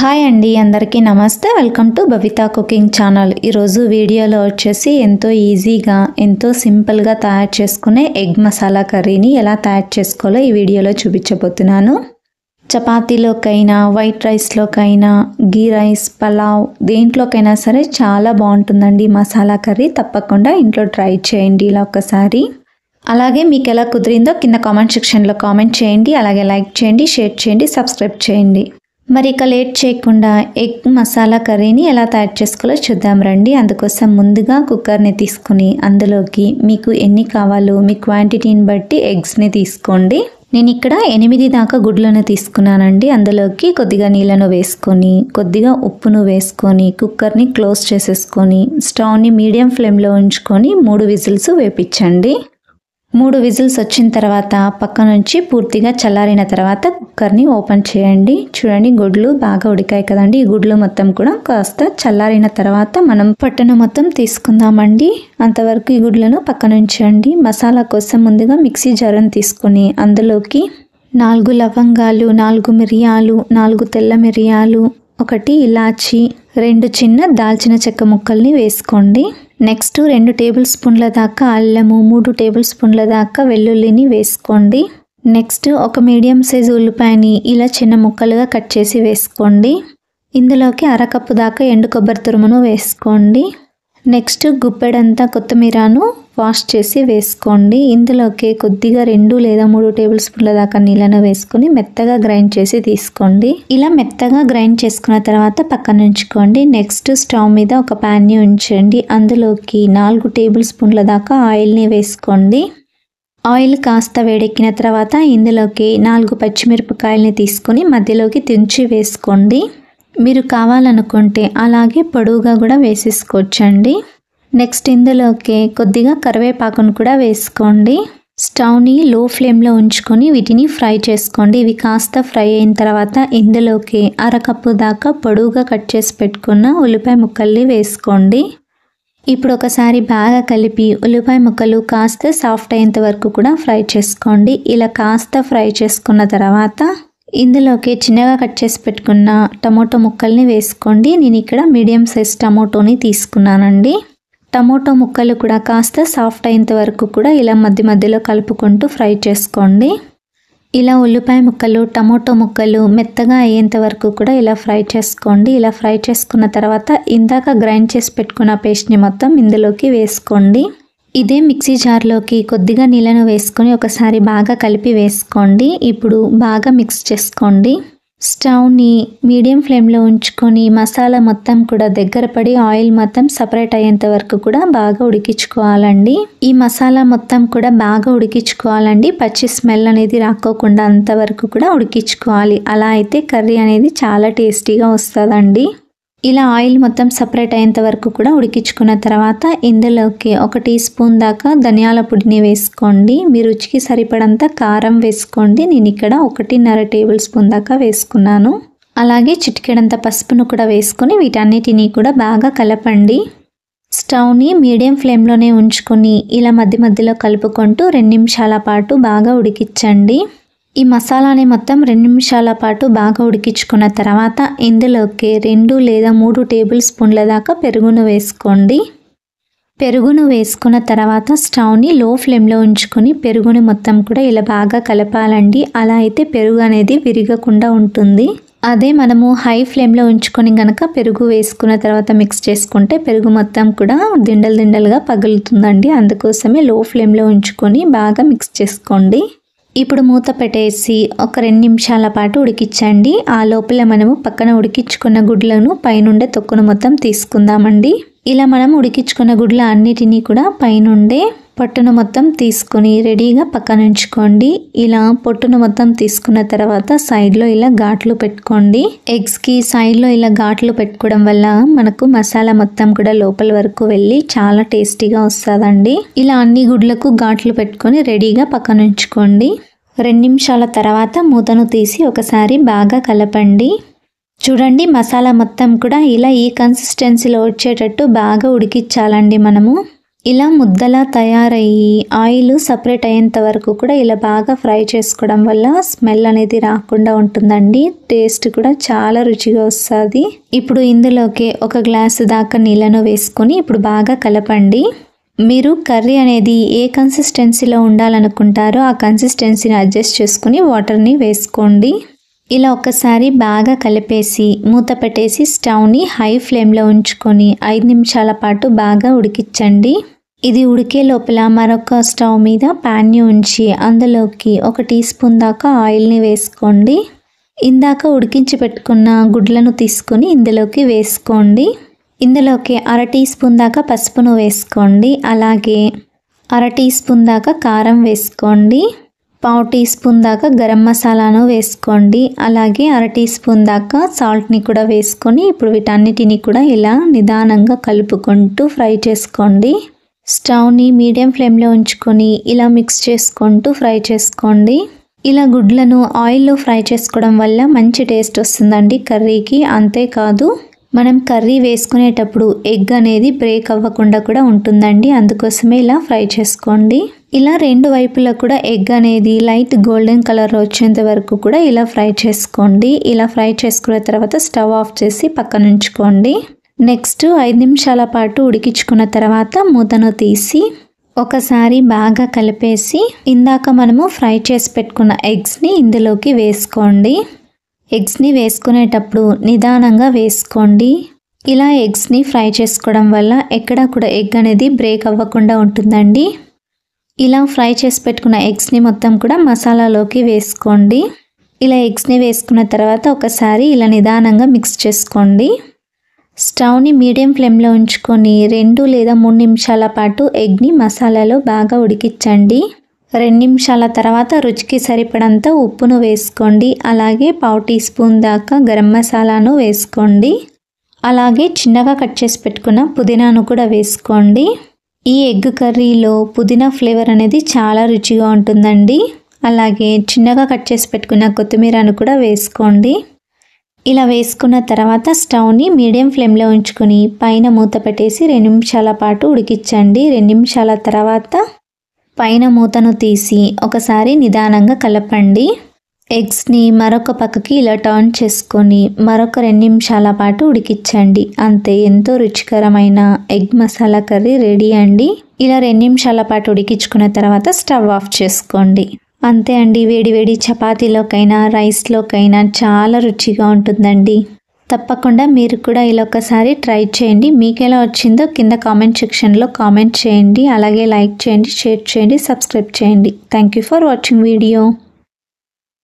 Hi అండి, అందరికీ నమస్తే. Welcome to Babita cooking channel. ఈరోజు వీడియోలో వచ్చేసి ఎంతో ఈజీగా ఎంతో సింపుల్గా తయారు చేసుకునే ఎగ్ మసాలా కర్రీని ఎలా తయారు చేసుకోవాలో ఈ వీడియోలో చూపించబోతున్నాను. చపాతీలోకైనా, వైట్ రైస్లోకైనా, గీ రైస్, పలావ్ దేంట్లోకైనా సరే చాలా బాగుంటుందండి మసాలా కర్రీ. తప్పకుండా ఇంట్లో ట్రై చేయండి ఇలా ఒకసారి. అలాగే మీకు ఎలా కుదిరిందో కింద కామెంట్ సెక్షన్లో కామెంట్ చేయండి. అలాగే లైక్ చేయండి, షేర్ చేయండి, సబ్స్క్రైబ్ చేయండి. మరి ఇక లేట్ చేయకుండా ఎగ్ మసాలా కర్రీని ఎలా తయారు చేసుకోవాలో చూద్దాం రండి. అందుకోసం ముందుగా కుక్కర్ని తీసుకుని అందులోకి మీకు ఎన్ని కావాలో మీ క్వాంటిటీని బట్టి ఎగ్స్ని తీసుకోండి. నేను ఇక్కడ 8 దాకా గుడ్లను తీసుకున్నానండి. అందులోకి కొద్దిగా నీళ్ళను వేసుకొని, కొద్దిగా ఉప్పును వేసుకొని కుక్కర్ని క్లోజ్ చేసేసుకొని స్టవ్ని మీడియం ఫ్లేమ్లో ఉంచుకొని 3 విజిల్స్ వేపించండి. 3 విజిల్స్ వచ్చిన తర్వాత పక్క నుంచి పూర్తిగా చల్లారిన తర్వాత కుక్కర్ని ఓపెన్ చేయండి. చూడండి, గుడ్లు బాగా ఉడికాయి కదండి. ఈ గుడ్లు మొత్తం కూడా కాస్త చల్లారిన తర్వాత మనం పొట్టును మొత్తం తీసుకుందామండి. అంతవరకు ఈ గుడ్లను పక్కన ఉంచండి. మసాలా కోసం ముందుగా మిక్సీ జార్ని తీసుకొని అందులోకి 4 లవంగాలు, 4 మిరియాలు, 4 తెల్ల మిరియాలు, 1 ఇలాచి, 2 చిన్న దాల్చిన చెక్క ముక్కల్ని వేసుకోండి. నెక్స్ట్ 2 టేబుల్ స్పూన్ల దాకా అల్లము, 3 టేబుల్ స్పూన్ల దాకా వెల్లుల్లిని వేసుకోండి. నెక్స్ట్ ఒక మీడియం సైజు ఉల్లిపాయని ఇలా చిన్న ముక్కలుగా కట్ చేసి వేసుకోండి. ఇందులోకి 1/2 కప్పు దాకా ఎండు కొబ్బరి తురుమును వేసుకోండి. నెక్స్ట్ గుప్పెడంతా కొత్తిమీరను వాష్ చేసి వేసుకోండి. ఇందులోకి కొద్దిగా 2 లేదా 3 టేబుల్ స్పూన్ల దాకా నీళ్ళను వేసుకొని మెత్తగా గ్రైండ్ చేసి తీసుకోండి. ఇలా మెత్తగా గ్రైండ్ చేసుకున్న తర్వాత పక్కన ఉంచుకోండి. నెక్స్ట్ స్టవ్ మీద ఒక ప్యాన్ని ఉంచండి. అందులోకి 4 టేబుల్ స్పూన్ల దాకా ఆయిల్ని వేసుకోండి. ఆయిల్ కాస్త వేడెక్కిన తర్వాత ఇందులోకి 4 పచ్చిమిరపకాయలని తీసుకొని మధ్యలోకి తుంచి వేసుకోండి. మీరు కావాలనుకుంటే అలాగే పొడవుగా కూడా వేసేసుకోవచ్చండి. నెక్స్ట్ ఇందులోకి కొద్దిగా కరివేపాకును కూడా వేసుకోండి. స్టవ్ని లో ఫ్లేమ్లో ఉంచుకొని వీటిని ఫ్రై చేసుకోండి. ఇవి కాస్త ఫ్రై అయిన తర్వాత ఇందులోకి 1/2 కప్పు దాకా పొడవుగా కట్ చేసి పెట్టుకున్న ఉల్లిపాయ ముక్కల్ని వేసుకోండి. ఇప్పుడు ఒకసారి బాగా కలిపి ఉల్లిపాయ ముక్కలు కాస్త సాఫ్ట్ అయ్యేంత వరకు కూడా ఫ్రై చేసుకోండి. ఇలా కాస్త ఫ్రై చేసుకున్న తర్వాత ఇందులోకి చిన్నగా కట్ చేసి పెట్టుకున్న టమోటో ముక్కల్ని వేసుకోండి. నేను ఇక్కడ మీడియం సైజ్ టమోటోని తీసుకున్నానండి. టమోటో ముక్కలు కూడా కాస్త సాఫ్ట్ అయ్యేంత వరకు కూడా ఇలా మధ్య మధ్యలో కలుపుకుంటూ ఫ్రై చేసుకోండి. ఇలా ఉల్లిపాయ ముక్కలు, టమోటో ముక్కలు మెత్తగా అయ్యేంత వరకు కూడా ఇలా ఫ్రై చేసుకోండి. ఇలా ఫ్రై చేసుకున్న తర్వాత ఇందాక గ్రైండ్ చేసి పెట్టుకున్న పేస్ట్ని మొత్తం ఇందులోకి వేసుకోండి. ఇదే మిక్సీ జార్లోకి కొద్దిగా నీళ్ళను వేసుకొని ఒకసారి బాగా కలిపి వేసుకోండి. ఇప్పుడు బాగా మిక్స్ చేసుకోండి. స్టవ్ని మీడియం ఫ్లేమ్లో ఉంచుకొని మసాలా మొత్తం కూడా దగ్గర పడి ఆయిల్ మొత్తం సపరేట్ అయ్యేంత వరకు కూడా బాగా ఉడికించుకోవాలండి. ఈ మసాలా మొత్తం కూడా బాగా ఉడికించుకోవాలండి. పచ్చి స్మెల్ అనేది రాకోకుండా అంతవరకు కూడా ఉడికించుకోవాలి. అలా అయితే కర్రీ అనేది చాలా టేస్టీగా వస్తుందండి. ఇలా ఆయిల్ మొత్తం సపరేట్ అయ్యేంత వరకు కూడా ఉడికించుకున్న తర్వాత ఇందులోకి 1 టీ స్పూన్ దాకా ధనియాల పొడిని వేసుకోండి. మీ రుచికి సరిపడంత కారం వేసుకోండి. నేను ఇక్కడ 1.5 టేబుల్ స్పూన్ దాకా వేసుకున్నాను. అలాగే చిటికెడంత పసుపును కూడా వేసుకొని వీటన్నిటినీ కూడా బాగా కలపండి. స్టవ్ని మీడియం ఫ్లేమ్లోనే ఉంచుకొని ఇలా మధ్య మధ్యలో కలుపుకుంటూ 2 నిమిషాల పాటు బాగా ఉడికించండి. ఈ మసాలాని మొత్తం 2 నిమిషాల పాటు బాగా ఉడికించుకున్న తర్వాత ఇందులోకి 2 లేదా 3 టేబుల్ స్పూన్ల దాకా పెరుగును వేసుకోండి. పెరుగును వేసుకున్న తర్వాత స్టవ్ని లో ఫ్లేమ్లో ఉంచుకొని పెరుగుని మొత్తం కూడా ఇలా బాగా కలపాలండి. అలా అయితే పెరుగు అనేది విరగకుండా ఉంటుంది. అదే మనము హై ఫ్లేమ్లో ఉంచుకొని గనక పెరుగు వేసుకున్న తర్వాత మిక్స్ చేసుకుంటే పెరుగు మొత్తం కూడా దిండలు దిండలుగా పగులుతుందండి. అందుకోసమే లో ఫ్లేమ్లో ఉంచుకొని బాగా మిక్స్ చేసుకోండి. ఇప్పుడు మూత పెట్టేసి ఒక 2 నిమిషాల పాటు ఉడికించండి. ఆ లోపల మనము పక్కన ఉడికించుకున్న గుడ్లను పైనుండే తొక్కును మొత్తం తీసుకుందామండి. ఇలా మనం ఉడికించుకున్న గుడ్ల అన్నిటినీ కూడా పైనుండే పొట్టును మొత్తం తీసుకొని రెడీగా పక్కన ఉంచుకోండి. ఇలా పొట్టును మొత్తం తీసుకున్న తర్వాత సైడ్లో ఇలా ఘాట్లు పెట్టుకోండి. ఎగ్స్కి సైడ్లో ఇలా ఘాట్లు పెట్టుకోవడం వల్ల మనకు మసాలా మొత్తం కూడా లోపల వరకు వెళ్ళి చాలా టేస్టీగా వస్తుందండి. ఇలా అన్ని గుడ్లకు ఘాట్లు పెట్టుకొని రెడీగా పక్కన ఉంచుకోండి. 2 నిమిషాల తర్వాత మూతను తీసి ఒకసారి బాగా కలపండి. చూడండి, మసాలా మొత్తం కూడా ఇలా ఈ కన్సిస్టెన్సీలో వచ్చేటట్టు బాగా ఉడికించాలండి మనము. ఇలా ముద్దలా తయారయ్యి ఆయిల్ సపరేట్ అయ్యేంత వరకు కూడా ఇలా బాగా ఫ్రై చేసుకోవడం వల్ల స్మెల్ అనేది రాకుండా ఉంటుందండి. టేస్ట్ కూడా చాలా రుచిగా వస్తుంది. ఇప్పుడు ఇందులోకి ఒక గ్లాసు దాకా నీళ్ళను వేసుకొని ఇప్పుడు బాగా కలపండి. మీరు కర్రీ అనేది ఏ కన్సిస్టెన్సీలో ఉండాలనుకుంటారో ఆ కన్సిస్టెన్సీని అడ్జస్ట్ చేసుకుని వాటర్ని వేసుకోండి. ఇలా ఒక్కసారి బాగా కలిపేసి మూత పెట్టేసి స్టవ్ని హై ఫ్లేమ్లో ఉంచుకొని 5 నిమిషాల పాటు బాగా ఉడికించండి. ఇది ఉడికే లోపల మరొక స్టవ్ మీద ప్యాన్ని ఉంచి అందులోకి 1 టీ స్పూన్ దాకా ఆయిల్ని వేసుకోండి. ఇందాక ఉడికించి పెట్టుకున్న గుడ్లను తీసుకొని ఇందులోకి వేసుకోండి. ఇందులోకి 1/2 టీ స్పూన్ దాకా పసుపును వేసుకోండి. అలాగే 1/2 టీ స్పూన్ దాకా కారం వేసుకోండి. 1/4 టీ స్పూన్ దాకా గరం మసాలాను వేసుకోండి. అలాగే 1/2 టీ స్పూన్ దాకా సాల్ట్ని కూడా వేసుకొని ఇప్పుడు వీటన్నిటిని కూడా ఇలా నిదానంగా కలుపుకుంటూ ఫ్రై చేసుకోండి. స్టవ్ని మీడియం ఫ్లేమ్లో ఉంచుకొని ఇలా మిక్స్ చేసుకుంటూ ఫ్రై చేసుకోండి. ఇలా గుడ్లను ఆయిల్లో ఫ్రై చేసుకోవడం వల్ల మంచి టేస్ట్ వస్తుందండి కర్రీకి. అంతేకాదు మనం కర్రీ వేసుకునేటప్పుడు ఎగ్ అనేది బ్రేక్ అవ్వకుండా కూడా ఉంటుందండి. అందుకోసమే ఇలా ఫ్రై చేసుకోండి. ఇలా 2 వైపులా కూడా ఎగ్ అనేది లైట్ గోల్డెన్ కలర్ వచ్చేంత వరకు కూడా ఇలా ఫ్రై చేసుకోండి. ఇలా ఫ్రై చేసుకున్న తర్వాత స్టవ్ ఆఫ్ చేసి పక్కన ఉంచుకోండి. నెక్స్ట్ 5 నిమిషాల పాటు ఉడికించుకున్న తర్వాత మూతను తీసి ఒకసారి బాగా కలిపేసి ఇందాక మనము ఫ్రై చేసి పెట్టుకున్న ఎగ్స్ని ఇందులోకి వేసుకోండి. ఎగ్స్ని వేసుకునేటప్పుడు నిదానంగా వేసుకోండి. ఇలా ఎగ్స్ని ఫ్రై చేసుకోవడం వల్ల ఎక్కడా కూడా ఎగ్ అనేది బ్రేక్ అవ్వకుండా ఉంటుందండి. ఇలా ఫ్రై చేసి పెట్టుకున్న ఎగ్స్ని మొత్తం కూడా మసాలాలోకి వేసుకోండి. ఇలా ఎగ్స్ని వేసుకున్న తర్వాత ఒకసారి ఇలా నిదానంగా మిక్స్ చేసుకోండి. స్టవ్ని మీడియం ఫ్లేమ్లో ఉంచుకొని 2 లేదా 3 నిమిషాల పాటు ఎగ్ని మసాలాలో బాగా ఉడికించండి. 2 నిమిషాల తర్వాత రుచికి సరిపడంత ఉప్పును వేసుకోండి. అలాగే 1/4 టీ స్పూన్ దాకా గరం మసాలాను వేసుకోండి. అలాగే చిన్నగా కట్ చేసి పెట్టుకున్న పుదీనాను కూడా వేసుకోండి. ఈ ఎగ్ కర్రీలో పుదీనా ఫ్లేవర్ అనేది చాలా రుచిగా ఉంటుందండి. అలాగే చిన్నగా కట్ చేసి పెట్టుకున్న కొత్తిమీరను కూడా వేసుకోండి. ఇలా వేసుకున్న తర్వాత స్టవ్ని మీడియం ఫ్లేమ్లో ఉంచుకొని పైన మూత పెట్టేసి 2 నిమిషాల పాటు ఉడికించండి. 2 నిమిషాల తర్వాత పైన మూతను తీసి ఒకసారి నిదానంగా కలపండి. ఎగ్స్ని మరొక పక్కకి ఇలా టర్న్ చేసుకొని మరొక 2 నిమిషాల పాటు ఉడికించండి. అంతే, ఎంతో రుచికరమైన ఎగ్ మసాలా కర్రీ రెడీ అండి. ఇలా 2 నిమిషాల పాటు ఉడికించుకున్న తర్వాత స్టవ్ ఆఫ్ చేసుకోండి. అంతే అండి. వేడి వేడి చపాతీలోకైనా రైస్లోకైనా చాలా రుచిగా ఉంటుందండి. తప్పకుండా మీరు కూడా ఇలా ఒకసారి ట్రై చేయండి. మీకు ఎలా వచ్చిందో కింద కామెంట్ సెక్షన్లో కామెంట్ చేయండి. అలాగే లైక్ చేయండి, షేర్ చేయండి, సబ్స్క్రైబ్ చేయండి. Thank you for watching video.